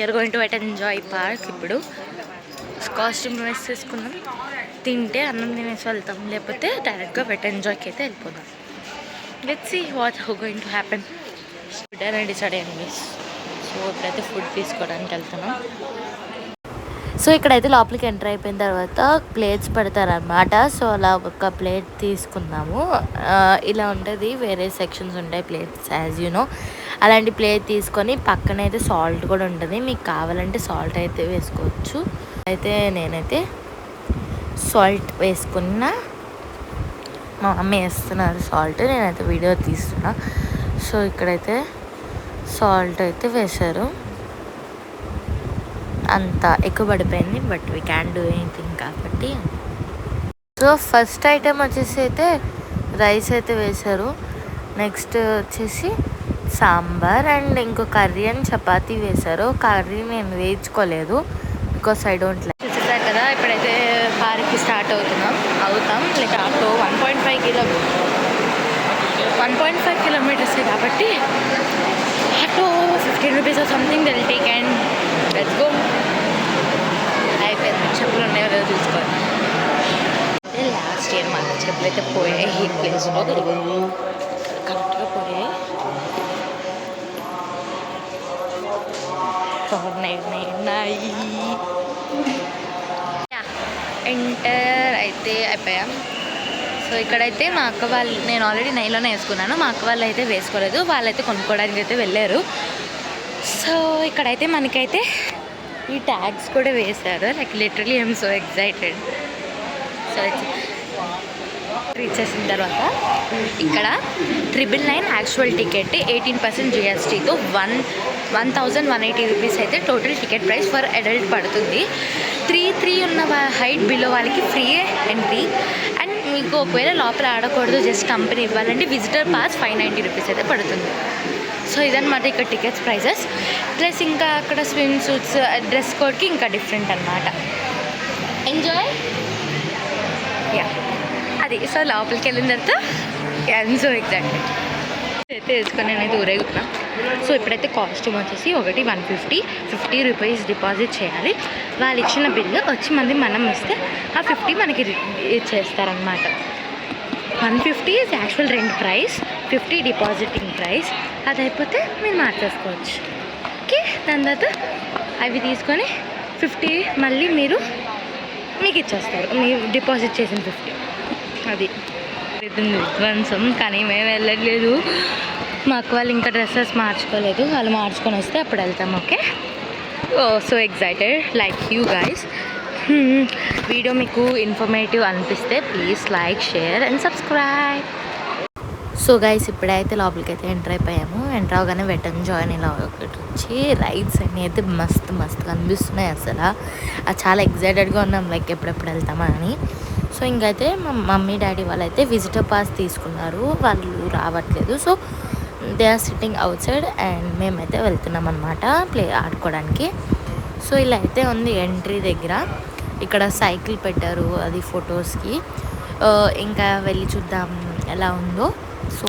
We are going to Wet Enjoy park. ఇప్పుడు costume వేసేసుకున్నాం, తింటే అన్నం తినేసి వెళ్తాం, లేకపోతే డైరెక్ట్గా వెట్ ఎంజాయ్కి అయితే వెళ్ళిపోదాం. Let's see what going to happen. Food అనేది డిసైడ్ అయ్యింది. సో ఇప్పుడైతే ఫుడ్ తీసుకోవడానికి వెళ్తున్నాం. సో ఇక్కడైతే లోపలికి ఎంటర్ అయిపోయిన తర్వాత ప్లేట్స్ పెడతారనమాట. సో అలా ఒక ప్లేట్ తీసుకున్నాము. ఇలా ఉంటుంది, వేరే సెక్షన్స్ ఉంటాయి ప్లేట్స్ యాజ్ యూ నో. అలాంటి ప్లేట్ తీసుకొని పక్కన అయితే సాల్ట్ కూడా ఉంటుంది, మీకు కావాలంటే సాల్ట్ అయితే వేసుకోవచ్చు. అయితే నేనైతే సాల్ట్ వేసుకున్నా, మా మమ్మీ వేస్తున్నారు సాల్ట్, నేనైతే వీడియో తీస్తున్నా. సో ఇక్కడైతే సాల్ట్ అయితే వేశారు, అంత ఎక్కువ పడిపోయింది, but we can do anything కాబట్టి. సో ఫస్ట్ ఐటెం వచ్చేసి అయితే రైస్ అయితే వేశారు. నెక్స్ట్ వచ్చేసి సాంబార్ అండ్ ఇంకో కర్రీ అండ్ చపాతీ వేశారు. కర్రీ నేను వేయించుకోలేదు బికాస్ ఐ డోంట్ లైక్. చూసేసారు కదా, ఇప్పుడైతే పార్క్కి స్టార్ట్ అవుతాం. లైక్ ఆటో 1.5 కిలోమీటర్స్ కాబట్టి auto 15 rupees or something they'll take and let's go. అయిపోయింది, చెప్పులు ఉన్నాయో లేదో చూసుకోవాలి. లాస్ట్ ఇయర్ మన చెప్పులు అయితే పోయాయి ఈ ప్లేస్లో, కరెక్ట్గా పోయాయి. ఎంటర్ అయితే అయిపోయాం. సో ఇక్కడైతే మా అక్క వాళ్ళు, నేను ఆల్రెడీ నైలోనే వేసుకున్నాను, మా అక్క వాళ్ళు అయితే వేసుకోలేదు, వాళ్ళైతే కొనుక్కోవడానికి అయితే వెళ్ళారు. సో ఇక్కడైతే మనకైతే ఈ ట్యాగ్స్ కూడా వేశారు. Like literally I'm so excited. So reach చేసిన తర్వాత ఇక్కడ 999 యాక్చువల్ టికెట్, 18% GSTతో 1180 రూపీస్ అయితే total ticket price for adult పడుతుంది. 3 ఉన్న హైట్ బిలో వాళ్ళకి ఫ్రీ ఎంట్రీ. అండ్ మీకు ఒకవేళ లోపల ఆడకూడదు, జస్ట్ కంపెనీ ఇవ్వాలంటే విజిటర్ పాస్ 590 రూపీస్ అయితే పడుతుంది. సో ఇదన్నమాట ఇక్కడ టికెట్స్ ప్రైజెస్. ప్లస్ ఇంకా అక్కడ స్విమ్ సూట్స్, డ్రెస్ కోడ్కి ఇంకా డిఫరెంట్ అనమాట. ఎంజాయ్ యా అది. సో లోపలికి వెళ్ళిన తర్వాత ఐఎమ్ సో ఎక్సైటెడ్ అయితే వేసుకొని నేనైతే ఊరేగుతున్నాం. సో ఇప్పుడైతే కాస్ట్యూమ్ వచ్చేసి ఒకటి 150 రూపీస్ డిపాజిట్ చేయాలి. వాళ్ళు ఇచ్చిన బిల్లు వచ్చి మనం ఇస్తే ఆ 50 మనకి ఇచ్చేస్తారనమాట. 150 is actual rent price, 50 depositing price. అది అయిపోతే మీరు మార్చేసుకోవచ్చు. ఓకే, దాని తర్వాత అవి తీసుకొని 50 మళ్ళీ మీకు ఇచ్చేస్తారు, మీరు డిపాజిట్ చేసిన 50. అది విధ్వంసం. కానీ మేము వెళ్ళట్లేదు, మా అక్క వాళ్ళు ఇంకా డ్రెస్సెస్ మార్చుకోలేదు, వాళ్ళు మార్చుకొని వస్తే అప్పుడు వెళ్తాం. Okay, so excited like you guys. Video మీకు ఇన్ఫర్మేటివ్ అనిపిస్తే please like, share and subscribe. So guys ఇప్పుడైతే లోపలికి అయితే ఎంటర్ అయిపోయాము. ఎంటర్ అవగానే వెట్ ఎంజాయ్ ఇలా ఒకటి వచ్చి రైడ్స్ అన్నీ అయితే మస్తు కనిపిస్తున్నాయి. అసలు చాలా ఎక్సైటెడ్గా ఉన్నాం, లైక్ ఎప్పుడెప్పుడు వెళ్తామా అని. సో ఇంకైతే మా మమ్మీ డాడీ వాళ్ళు అయితే విజిటర్ పాస్ తీసుకున్నారు, వాళ్ళు రావట్లేదు. So they are sitting outside and మేమైతే వెళ్తున్నాం అనమాట ఆడుకోవడానికి. సో ఇలా అయితే ఉంది ఎంట్రీ దగ్గర. ఇక్కడ సైకిల్ పెట్టారు, అది ఫొటోస్కి. ఇంకా వెళ్ళి చూద్దాం ఎలా ఉందో. సో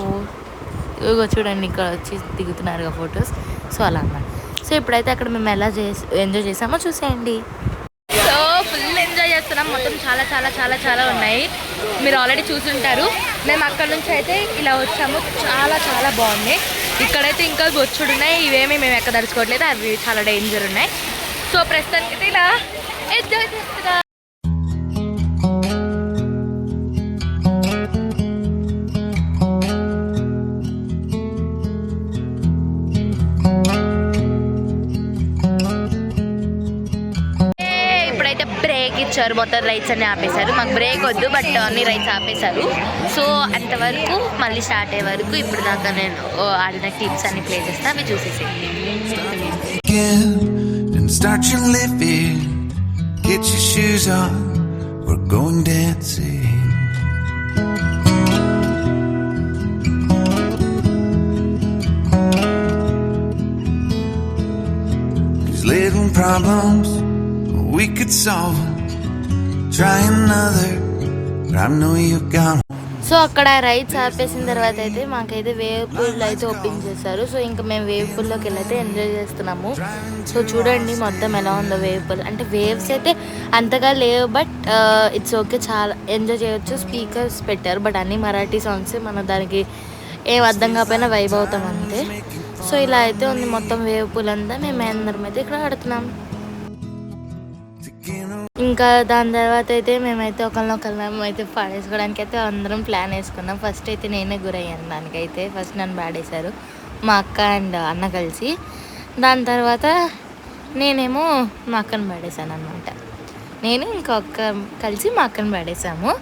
చూడండి, ఇక్కడ వచ్చి దిగుతున్నారుగా ఫొటోస్. సో అలా అన్నమాట. సో ఇప్పుడైతే అక్కడ మేము ఎలా ఎంజాయ్ చేసామో చూసేయండి. సో ఫుల్ ఎంజాయ్ చేస్తున్నాం. మొత్తం చాలా ఉన్నాయి, మీరు ఆల్రెడీ చూసుంటారు. మేము అక్కడ నుంచి అయితే ఇలా వచ్చాము, చాలా బాగుంది. ఇక్కడైతే ఇంకా బొచ్చుడు ఉన్నాయి, ఇవేమీ మేము ఎక్కడ దడుచుకోవట్లేదు, అవి చాలా డేంజర్ ఉన్నాయి. సో ప్రస్తుతానికి అయితే ఇలా ఎంజాయ్ చేస్తున్నాం. ఇచ్చారు, మొత్తం రైడ్స్ అన్నీ ఆపేశారు. మాకు బ్రేక్ వద్దు, బట్ అన్ని రైడ్స్ ఆపేశారు. సో అంతవరకు మళ్ళీ స్టార్ట్ అయ్యే వరకు ఇప్పుడు దాకా నేను ఆడిన టిప్స్ అన్ని ప్లే చేస్తా, అవి చూసేసి. We could solve them. Try another, but I know you got one so అక్కడ రైడ్స్ ఆపేసిన తర్వాత అయితే మాకైతే వేవ్ పూల్ అయితే ఓపెన్ చేశారు. సో ఇంకా మేము వేవ్ పూల్లోకి వెళ్ళైతే ఎంజాయ్ చేస్తున్నాము. సో చూడండి మొత్తం ఎలా ఉందో వేవ్ పూల్. అంటే వేవ్స్ అయితే అంతగా లేవు, బట్ ఇట్స్ ఓకే, చాలా ఎంజాయ్ చేయొచ్చు. స్పీకర్స్ పెట్టారు, బట్ అన్ని మరాఠీ సాంగ్స్, మన దానికి ఏం అర్థం కాకపోయినా వైబ్ అవుతాం అంతే. సో ఇలా అయితే ఉంది మొత్తం వేవ్ పూల్ అంతా. మేము అందరం అయితే ఇక్కడ ఆడుతున్నాం. ఇంకా దాని తర్వాత అయితే మేమైతే ఒకళ్ళనొకళ్ళం అయితే పాడేసుకోవడానికి అయితే అందరం ప్లాన్ వేసుకున్నాం. ఫస్ట్ అయితే నేనే గురయ్యాను దానికైతే. ఫస్ట్ నన్ను పాడేశారు మా అక్క అండ్ అన్న కలిసి. దాని తర్వాత నేనేమో మా అక్కను పాడేశాను అనమాట. నేను ఇంకొక కలిసి మా అక్కను పాడేశాము.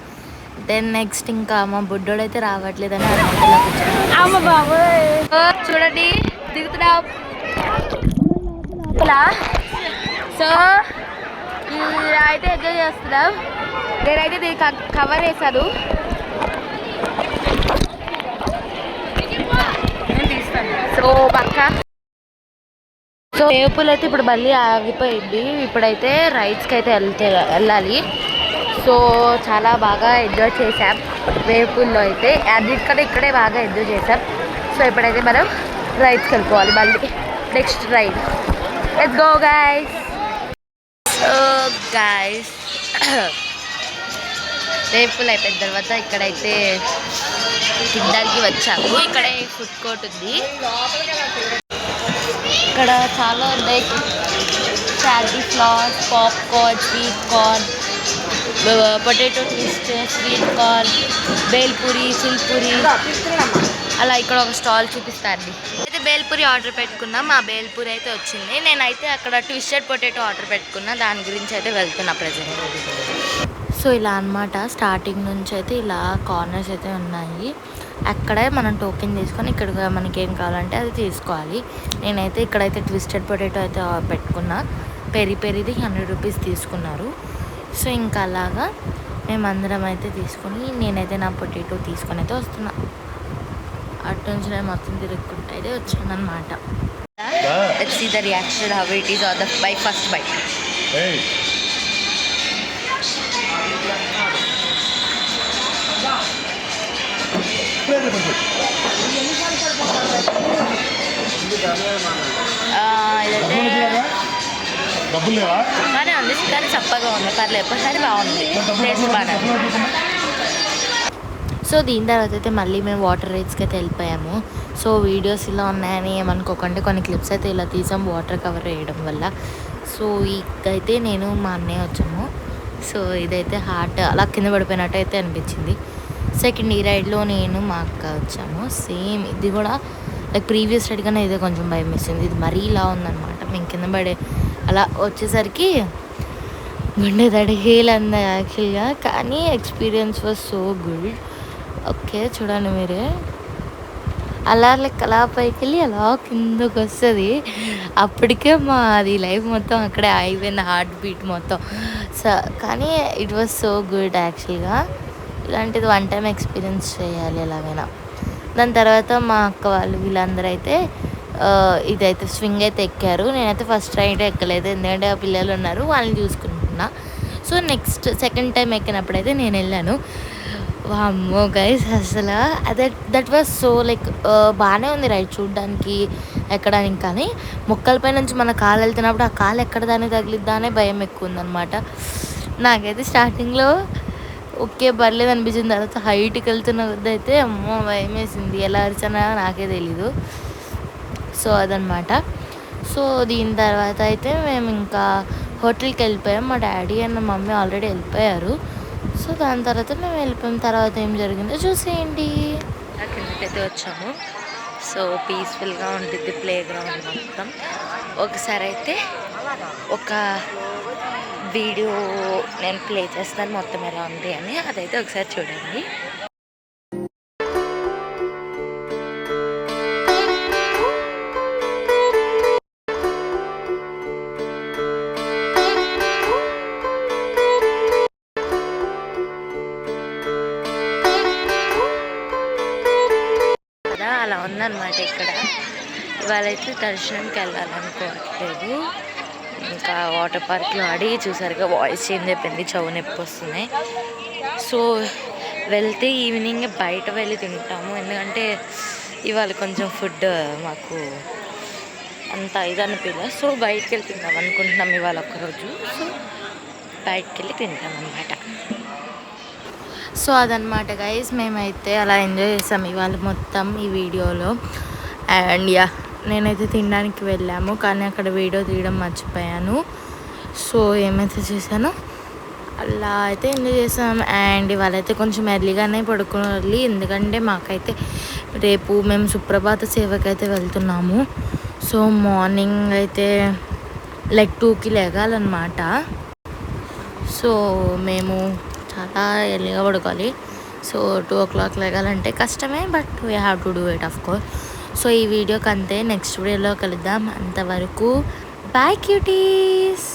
దెన్ నెక్స్ట్ ఇంకా మా బుడ్డోడైతే రావట్లేదని చూడండి దిగుతున్నాం. సో ఇలా అయితే ఎంజాయ్ చేస్తున్నాం. నేనైతే దీనికి కవర్ వేసాను. సో పక్క సో వేపులు అయితే ఇప్పుడు మళ్ళీ ఆగిపోయింది. ఇప్పుడైతే రైడ్స్కి అయితే వెళ్ళాలి. సో చాలా బాగా ఎంజాయ్ చేసాం వేపుల్లో అయితే. అన్నిటికన్నా ఇక్కడే బాగా ఎంజాయ్ చేసాం. సో ఇప్పుడైతే మనం రైడ్స్కి వెళ్ళిపోవాలి మళ్ళీ. Next ride, let's go guys. Guys వేపుల్ అయిపోయిన తర్వాత ఇక్కడైతే తినడానికి వచ్చాము. ఇక్కడే ఫుడ్ కోర్ట్ ఉంది. ఇక్కడ చాలా ఉన్నాయి. Candy floss, popcorn, sweet corn, potato twist, sweet corn, bhelpuri, సిల్పూరి, అలా ఇక్కడ ఒక స్టాల్ చూపిస్తాండి. అయితే బేల్పూరి ఆర్డర్ పెట్టుకున్నాం. ఆ బేల్పూరి అయితే వచ్చింది. నేనైతే అక్కడ ట్విస్టెడ్ పొటాటో ఆర్డర్ పెట్టుకున్నా. దాని గురించి అయితే వెళ్తున్నా ప్రజెంట్. సో ఇలా అనమాట. స్టార్టింగ్ నుంచి అయితే ఇలా కార్నర్స్ అయితే ఉన్నాయి. అక్కడే మనం టోకెన్ తీసుకొని ఇక్కడ మనకి ఏం కావాలంటే అది తీసుకోవాలి. నేనైతే ఇక్కడైతే ట్విస్టెడ్ పొటాటో అయితే పెట్టుకున్నా. పెరిది 100 రూపీస్ తీసుకున్నారు. సో ఇంకా అలాగా మేమందరం అయితే తీసుకొని నేనైతే నా పొటాటో తీసుకొని అయితే వస్తున్నా. అటు నుంచి నేను మొత్తం తిరుగుకుంటూ అయితే వచ్చాను అనమాట. Let's see the reaction, how it is on the first bite. Hey. బాగానే ఉంది, కానీ చప్పగా ఉంది. పర్లేదు, కానీ బాగుంది, టేస్ట్ బాగా. సో దీని తర్వాత అయితే మళ్ళీ మేము వాటర్ రైడ్స్కి అయితే వెళ్ళిపోయాము. సో వీడియోస్ ఇలా ఉన్నాయని ఏమనుకోకండి, కొన్ని క్లిప్స్ అయితే ఇలా తీసాం వాటర్ కవర్ వేయడం వల్ల. సో ఇదైతే నేను మా అన్నయ్య వచ్చాము. సో ఇదైతే హార్ట్ అలా కింద పడిపోయినట్టు అయితే అనిపించింది. సెకండ్ ఈ రైడ్లో నేను మా అక్క వచ్చాము. సేమ్ ఇది కూడా లైక్ ప్రీవియస్ రైడ్ కన్నా ఇదే కొంచెం భయం వేసింది. ఇది మరీ ఇలా ఉందన్నమాట. మేము కింద పడే అలా వచ్చేసరికి గుండె తడిగేలంది యాక్చువల్గా. కానీ experience was so good. Okay చూడండి మీరే, అలా లైక్ అలా పైకి వెళ్ళి అలా కిందకు వస్తుంది. అప్పటికే అది లైఫ్ మొత్తం అక్కడే అయిపోయింది, హార్ట్ బీట్ మొత్తం. సో కానీ ఇట్ వాజ్ సో గుడ్ యాక్చువల్గా. ఇలాంటిది వన్ టైం ఎక్స్పీరియన్స్ చేయాలి ఎలాగైనా. దాని తర్వాత మా అక్క వాళ్ళు వీళ్ళందరూ అయితే ఇదైతే స్వింగ్ అయితే ఎక్కారు. నేనైతే ఫస్ట్ రైడ్ ఎక్కలేదు, ఎందుకంటే ఆ పిల్లలు ఉన్నారు, వాళ్ళని చూసుకుంటున్నా. సో నెక్స్ట్ సెకండ్ టైం ఎక్కినప్పుడైతే నేను వెళ్ళాను. వామ్మో గైస్, అసలు దట్ వాజ్ సో లైక్ బాగానే ఉంది రైడ్ చూడడానికి, ఎక్కడానికి. కానీ మొక్కలపై నుంచి మన కాలు వెళ్తున్నప్పుడు ఆ కాలు ఎక్కడ దాన్ని తగిలిద్దా అనే భయం ఎక్కువ ఉందన్నమాట. నాకైతే స్టార్టింగ్లో ఓకే పర్లేదు అనిపించింది. తర్వాత హైట్కి వెళ్తున్న వద్ద అయితే అమ్మో భయం వేసింది. ఎలా అరిచానా నాకే తెలీదు. సో అదనమాట. సో దీని తర్వాత అయితే మేము ఇంకా హోటల్కి వెళ్ళిపోయాం. మా డాడీ అండ్ మా మమ్మీ ఆల్రెడీ వెళ్ళిపోయారు. సో దాని తర్వాత మేము వెళ్ళిపోయిన తర్వాత ఏం జరిగిందో చూసేయండి. కిందకైతే వచ్చాము. సో పీస్ఫుల్గా ఉంటుంది ప్లే గ్రౌండ్ మొత్తం. ఒకసారి అయితే ఒక వీడియో నేను ప్లే చేస్తాను మొత్తం ఎలా ఉంది అని, అదైతే ఒకసారి చూడండి. అలా ఉందన్నమాట. ఇక్కడ ఇవాళైతే దర్శనంకి వెళ్ళాలనుకోవట్లేదు. ఇంకా వాటర్ పార్క్లో ఆడి చూసారుగా వాయిస్ చేంజ్ అయిపోయింది, చెవు నొప్పి వస్తున్నాయి. సో వెళ్తే ఈవినింగ్ బయట వెళ్ళి తింటాము, ఎందుకంటే ఇవాళ కొంచెం ఫుడ్ మాకు అంత ఇది అనిపించలేదు. సో బయటకు వెళ్ళి తిందాం అనుకుంటున్నాం ఇవాళ ఒక్కరోజు. సో బయటకు వెళ్ళి తింటాం అనమాట. సో అదనమాట గైస్, మేమైతే అలా ఎంజాయ్ చేసాం ఇవాళ మొత్తం ఈ వీడియోలో. అండ్ యా, నేనైతే తినడానికి వెళ్ళాము, కానీ అక్కడ వీడియో తీయడం మర్చిపోయాను. సో ఏమైతే చేశానో అలా అయితే ఎంజాయ్ చేసాం. అండ్ ఇవాళైతే కొంచెం ఎర్లీగానే పడుకోవాలి, ఎందుకంటే మాకైతే రేపు మేము సుప్రభాత సేవకి అయితే వెళ్తున్నాము. సో మార్నింగ్ అయితే లైక్ 2కి లేగాలన్నమాట. సో మేము చాలా ఎర్లీగా పడుకోవాలి. సో 2 o'clock లేగాలంటే కష్టమే, but we have to do it of course. So ఈ వీడియోకి అంతే, నెక్స్ట్ వీడియోలో కలుద్దాం. అంతవరకు బాయ్ క్యూటీస్.